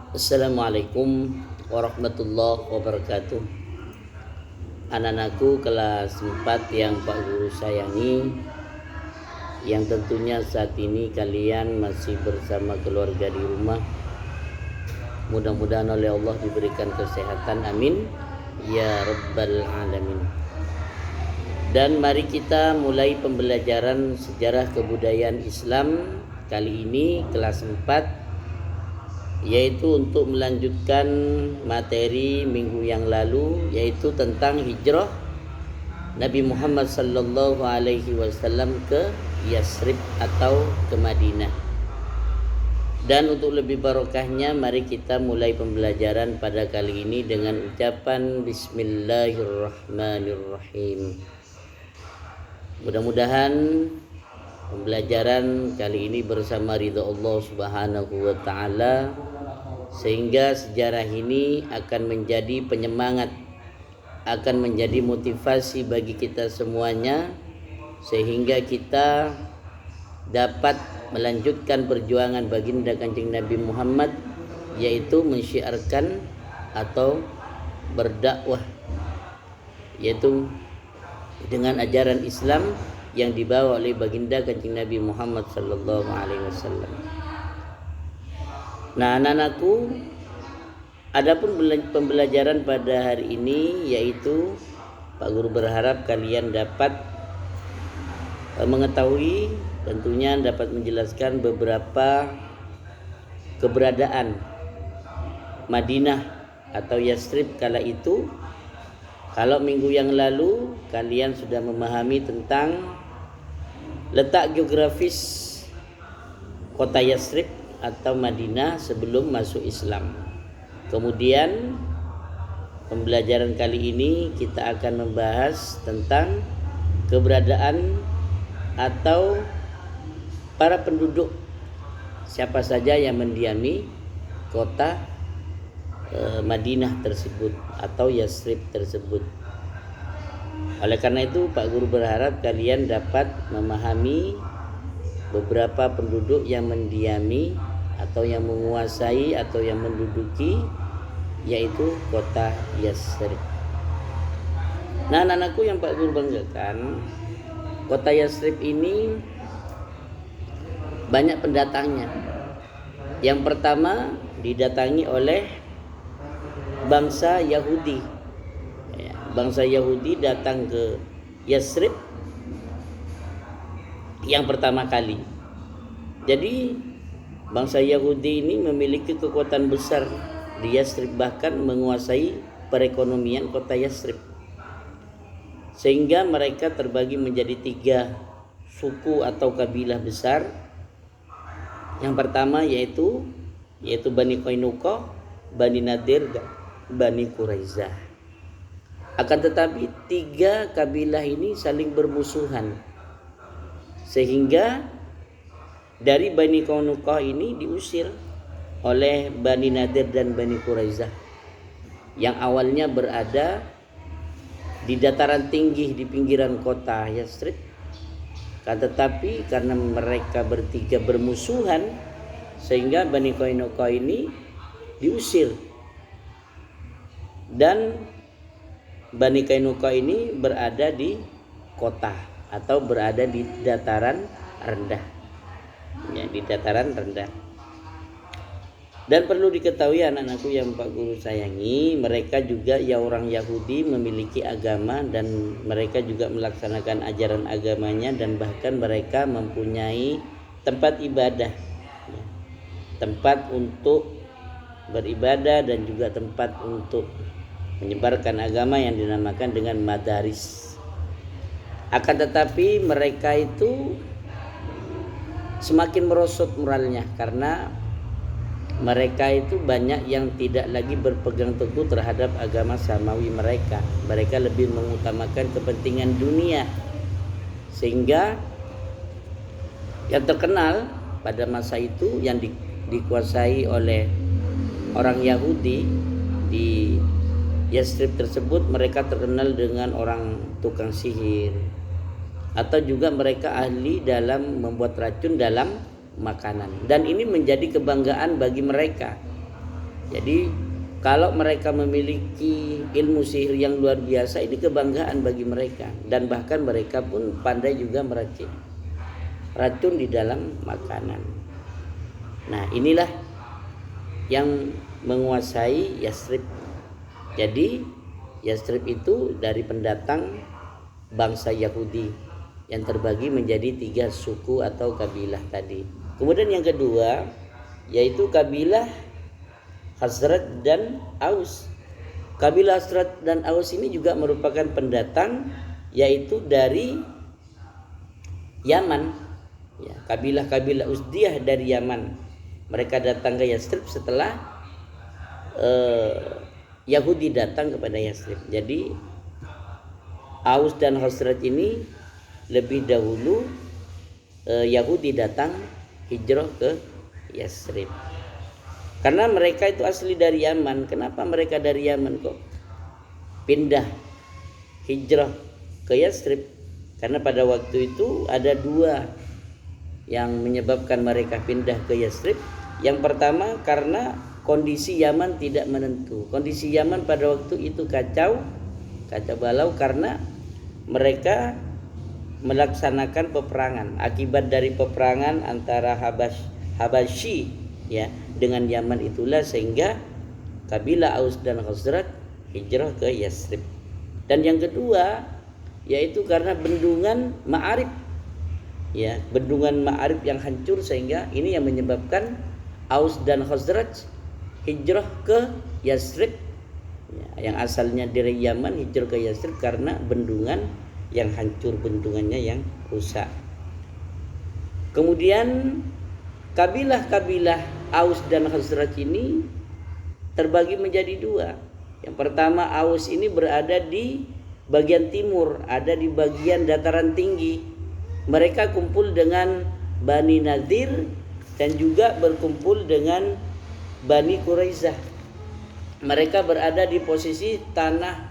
Assalamualaikum warahmatullahi wabarakatuh. Anak-anakku kelas 4 yang Pak Guru sayangi, yang tentunya saat ini kalian masih bersama keluarga di rumah. Mudah-mudahan oleh Allah diberikan kesehatan, amin ya rabbal alamin. Dan mari kita mulai pembelajaran sejarah kebudayaan Islam kali ini kelas 4, yaitu untuk melanjutkan materi minggu yang lalu, yaitu tentang hijrah Nabi Muhammad sallallahu alaihi wasallam ke Yasrib atau ke Madinah. Dan untuk lebih barokahnya, mari kita mulai pembelajaran pada kali ini dengan ucapan Bismillahirrahmanirrahim. Mudah-mudahan pembelajaran kali ini bersama ridha Allah Subhanahu wa taala, sehingga sejarah ini akan menjadi penyemangat, akan menjadi motivasi bagi kita semuanya, sehingga kita dapat melanjutkan perjuangan baginda Kanjeng Nabi Muhammad, yaitu mensyiarkan atau berdakwah, yaitu dengan ajaran Islam yang dibawa oleh baginda Kanjeng Nabi Muhammad sallallahu alaihi wasallam. Nah, anak-anakku, adapun pembelajaran pada hari ini, yaitu Pak Guru berharap kalian dapat mengetahui, tentunya dapat menjelaskan beberapa keberadaan Madinah atau Yasrib kala itu. Kalau minggu yang lalu kalian sudah memahami tentang letak geografis kota Yasrib atau Madinah sebelum masuk Islam. Kemudian pembelajaran kali ini kita akan membahas tentang keberadaan atau para penduduk, siapa saja yang mendiami kota Madinah tersebut atau Yasrib tersebut. Oleh karena itu Pak Guru berharap kalian dapat memahami beberapa penduduk yang mendiami atau yang menguasai atau yang menduduki, yaitu kota Yasrib. Nah, anak-anakku yang Pak Guru banggakan, kota Yasrib ini banyak pendatangnya. Yang pertama didatangi oleh bangsa Yahudi. Bangsa Yahudi datang ke Yasrib yang pertama kali. Jadi bangsa Yahudi ini memiliki kekuatan besar di Yasrib, bahkan menguasai perekonomian kota Yasrib, sehingga mereka terbagi menjadi 3 suku atau kabilah besar. Yang pertama yaitu Bani Qainuqa, Bani Nadir, Bani Quraizah. Akan tetapi 3 kabilah ini saling bermusuhan, sehingga dari Bani Qainuqa ini diusir oleh Bani Nadir dan Bani Quraizah, yang awalnya berada di dataran tinggi di pinggiran kota Yasrib. Kan tetapi karena mereka bertiga bermusuhan, sehingga Bani Qainuqa ini diusir, dan Bani Qainuqa ini berada di kota atau berada di dataran rendah, ya, di dataran rendah. Dan perlu diketahui anak-anakku yang Pak Guru sayangi, mereka juga orang Yahudi memiliki agama, dan mereka juga melaksanakan ajaran agamanya, dan bahkan mereka mempunyai tempat ibadah, ya, tempat untuk beribadah dan juga tempat untuk menyebarkan agama yang dinamakan dengan madaris. Akan tetapi mereka itu semakin merosot moralnya, karena mereka itu banyak yang tidak lagi berpegang teguh terhadap agama samawi mereka. Mereka lebih mengutamakan kepentingan dunia, sehingga yang terkenal pada masa itu yang dikuasai oleh orang Yahudi di Yasrib tersebut, mereka terkenal dengan orang tukang sihir, atau juga mereka ahli dalam membuat racun dalam makanan. Dan ini menjadi kebanggaan bagi mereka, Jadi kalau mereka memiliki ilmu sihir yang luar biasa, ini kebanggaan bagi mereka, dan bahkan mereka pun pandai juga meracik racun di dalam makanan. Nah, inilah yang menguasai Yasrib. Jadi Yasrib itu dari pendatang bangsa Yahudi yang terbagi menjadi 3 suku atau kabilah tadi. Kemudian yang kedua yaitu kabilah Khazraj dan Aus. Kabilah Khazraj dan Aus ini juga merupakan pendatang, yaitu dari Yaman. Ya, kabilah-kabilah Uzdiyah dari Yaman. Mereka datang ke Yasrib setelah Yahudi datang kepada Yasrib. Jadi Aus dan Khazraj ini lebih dahulu Yahudi datang hijrah ke Yasrib. Karena mereka itu asli dari Yaman. Kenapa mereka dari Yaman kok pindah hijrah ke Yasrib? Karena pada waktu itu ada 2 yang menyebabkan mereka pindah ke Yasrib. Yang pertama karena kondisi Yaman tidak menentu. Kondisi Yaman pada waktu itu kacau balau karena mereka melaksanakan peperangan. Akibat dari peperangan antara Habasyi ya dengan Yaman itulah sehingga kabilah Aus dan Khazraj hijrah ke Yasrib. Dan yang kedua yaitu karena bendungan Ma'arib. Ya, bendungan Ma'arib yang hancur sehingga ini yang menyebabkan Aus dan Khazraj hijrah ke Yasrib. Ya, yang asalnya dari Yaman hijrah ke Yasrib karena bendungan yang hancur, bendungannya yang rusak. Kemudian kabilah-kabilah Aus dan Khazraj ini terbagi menjadi 2. Yang pertama, Aus ini berada di bagian timur, ada di bagian dataran tinggi. Mereka kumpul dengan Bani Nadir dan juga berkumpul dengan Bani Quraisyah. Mereka berada di posisi tanah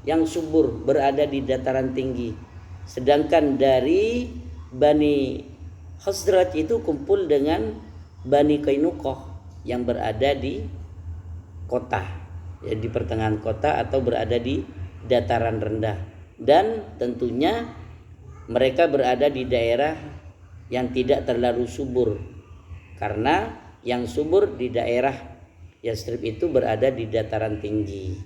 yang subur, berada di dataran tinggi. Sedangkan dari Bani Khazraj itu kumpul dengan Bani Qainuqah yang berada di kota, ya, di pertengahan kota atau berada di dataran rendah. Dan tentunya mereka berada di daerah yang tidak terlalu subur, karena yang subur di daerah Yasrib itu berada di dataran tinggi.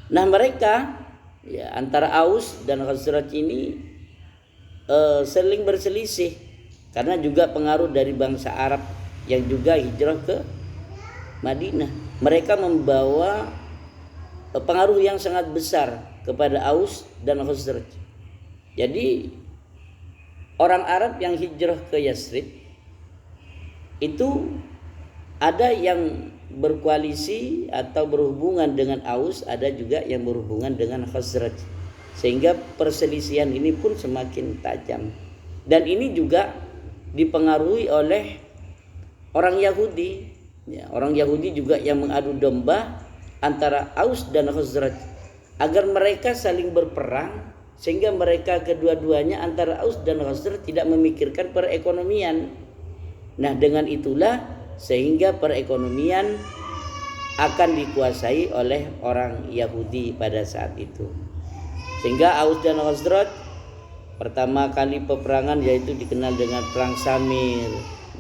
Nah, mereka ya, antara Aus dan Khazraj ini saling berselisih karena juga pengaruh dari bangsa Arab yang juga hijrah ke Madinah. Mereka membawa pengaruh yang sangat besar kepada Aus dan Khazraj. Jadi orang Arab yang hijrah ke Yasrib itu ada yang berkoalisi atau berhubungan dengan Aus, ada juga yang berhubungan dengan Khazraj, sehingga perselisihan ini pun semakin tajam. Dan ini juga dipengaruhi oleh orang Yahudi, ya, orang Yahudi juga yang mengadu domba antara Aus dan Khazraj agar mereka saling berperang, sehingga mereka kedua-duanya antara Aus dan Khazraj tidak memikirkan perekonomian. Nah, dengan itulah sehingga perekonomian akan dikuasai oleh orang Yahudi pada saat itu. Sehingga Aus dan Khazraj pertama kali peperangan yaitu dikenal dengan perang Samir,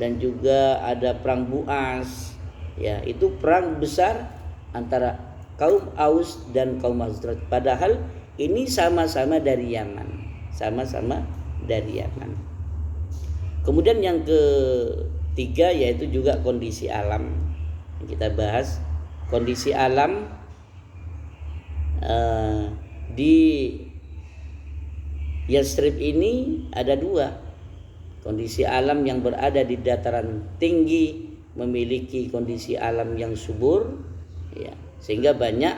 dan juga ada perang Bu'as. Ya, itu perang besar antara kaum Aus dan kaum Khazraj. Padahal ini sama-sama dari Yaman, sama-sama dari Yaman. Kemudian yang ketiga yaitu juga kondisi alam. Kita bahas kondisi alam di Yasrib ini ada 2. Kondisi alam yang berada di dataran tinggi memiliki kondisi alam yang subur, ya, sehingga banyak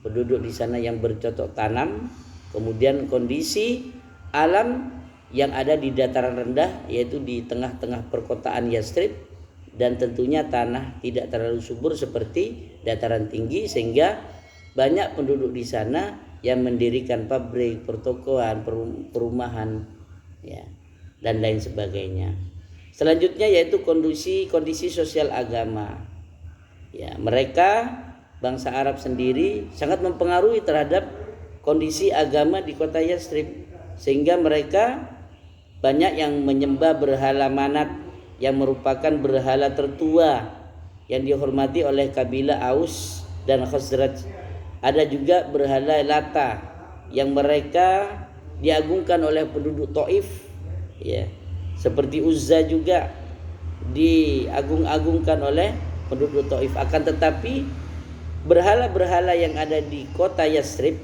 penduduk di sana yang bercocok tanam. Kemudian kondisi alam yang ada di dataran rendah yaitu di tengah-tengah perkotaan Yasrib, dan tentunya tanah tidak terlalu subur seperti dataran tinggi, sehingga banyak penduduk di sana yang mendirikan pabrik, pertokoan, perumahan, ya, dan lain sebagainya. Selanjutnya yaitu kondisi sosial agama. Ya, mereka bangsa Arab sendiri sangat mempengaruhi terhadap kondisi agama di kota Yathrib, sehingga mereka banyak yang menyembah berhala Manat yang merupakan berhala tertua yang dihormati oleh kabilah Aus dan Khazraj. Ada juga berhala Lata yang mereka diagungkan oleh penduduk Taif, ya. Seperti Uzza juga diagung-agungkan oleh penduduk Taif. Akan tetapi berhala-berhala yang ada di kota Yathrib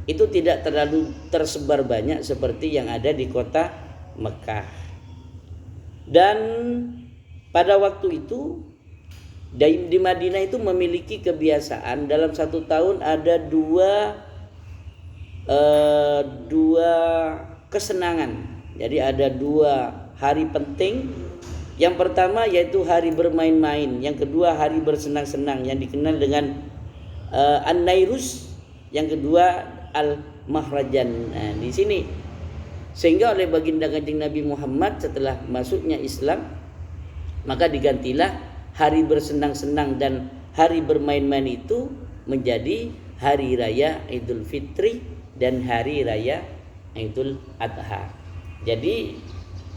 itu tidak terlalu tersebar banyak seperti yang ada di kota Mekah. Dan pada waktu itu di Madinah itu memiliki kebiasaan dalam satu tahun ada dua kesenangan. Jadi ada dua hari penting. Yang pertama yaitu hari bermain-main, yang kedua hari bersenang-senang yang dikenal dengan An-Nairus, yang kedua Al-Mahrajan. Nah, di sini sehingga oleh baginda Kanjeng Nabi Muhammad setelah masuknya Islam, maka digantilah hari bersenang-senang dan hari bermain-main itu menjadi hari raya Idul Fitri dan hari raya Idul Adha. Jadi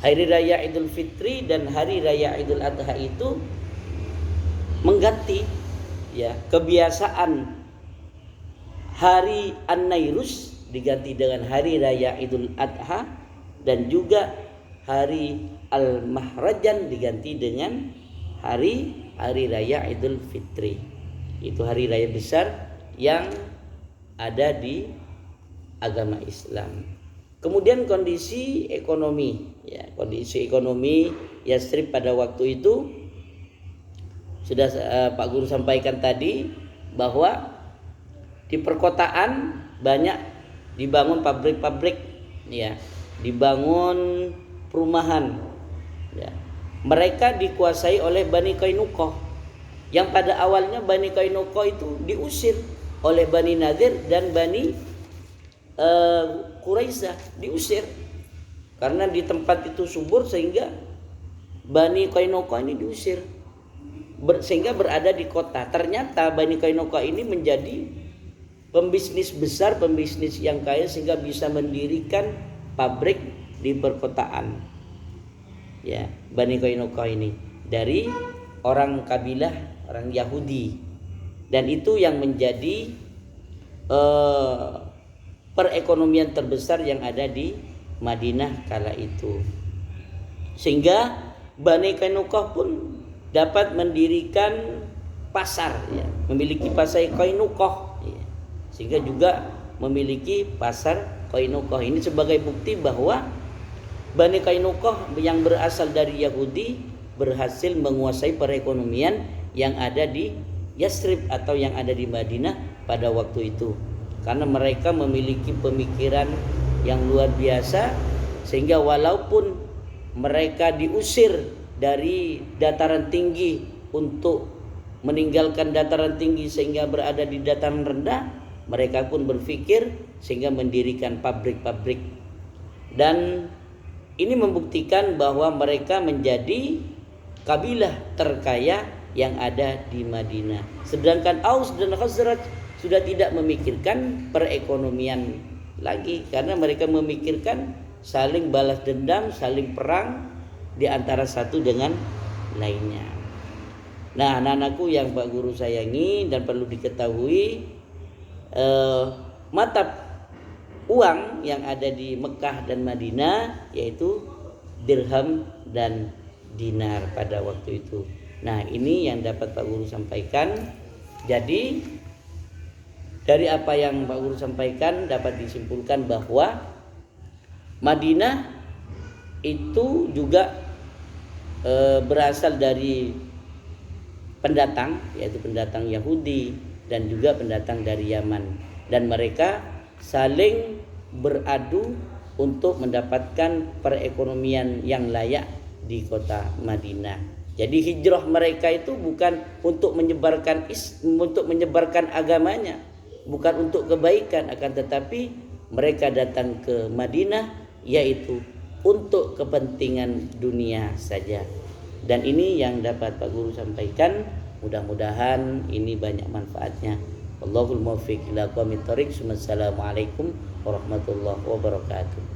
hari raya Idul Fitri dan hari raya Idul Adha itu mengganti, ya, kebiasaan hari An-Nairus diganti dengan hari raya Idul Adha, dan juga hari Al-Mahrajan diganti dengan hari raya Idul Fitri. Itu hari raya besar yang ada di agama Islam. Kemudian kondisi ekonomi, ya, kondisi ekonomi Yathrib pada waktu itu sudah Pak Guru sampaikan tadi bahwa di perkotaan banyak dibangun pabrik-pabrik, ya, dibangun perumahan, ya. Mereka dikuasai oleh Bani Qainuqah, yang pada awalnya Bani Qainuqah itu diusir oleh Bani Nadir dan Bani Quraisyah, diusir karena di tempat itu subur, sehingga Bani Qainuqah ini diusir sehingga berada di kota. Ternyata Bani Qainuqah ini menjadi pembisnis besar, pembisnis yang kaya, sehingga bisa mendirikan pabrik di perkotaan. Ya, Bani Qainuqah ini dari orang kabilah orang Yahudi, dan itu yang menjadi perekonomian terbesar yang ada di Madinah kala itu. Sehingga Bani Qainuqah pun dapat mendirikan pasar, ya, memiliki pasar Qainuqah, ya. Sehingga juga memiliki pasar Qainuqah. Ini sebagai bukti bahwa Bani Qainuqah yang berasal dari Yahudi berhasil menguasai perekonomian yang ada di Yathrib atau yang ada di Madinah pada waktu itu. Karena mereka memiliki pemikiran yang luar biasa, sehingga walaupun mereka diusir dari dataran tinggi untuk meninggalkan dataran tinggi sehingga berada di dataran rendah, mereka pun berpikir sehingga mendirikan pabrik-pabrik. Dan ini membuktikan bahwa mereka menjadi kabilah terkaya yang ada di Madinah. Sedangkan Aus dan Khazraj sudah tidak memikirkan perekonomian lagi, karena mereka memikirkan saling balas dendam, saling perang di antara satu dengan lainnya. Nah, anak-anakku yang Pak Guru sayangi dan perlu diketahui, mata uang yang ada di Mekah dan Madinah yaitu dirham dan dinar pada waktu itu. Nah, ini yang dapat Pak Guru sampaikan. Jadi dari apa yang Pak Guru sampaikan dapat disimpulkan bahwa Madinah itu juga berasal dari pendatang, yaitu pendatang Yahudi dan juga pendatang dari Yaman, dan mereka saling beradu untuk mendapatkan perekonomian yang layak di kota Madinah. Jadi hijrah mereka itu bukan untuk menyebarkan agamanya, bukan untuk kebaikan, akan tetapi mereka datang ke Madinah yaitu untuk kepentingan dunia saja. Dan ini yang dapat Pak Guru sampaikan, mudah-mudahan ini banyak manfaatnya. Wallahul muwaffiq ila aqwamit thoriq. Wassalamualaikum warahmatullahi wabarakatuh.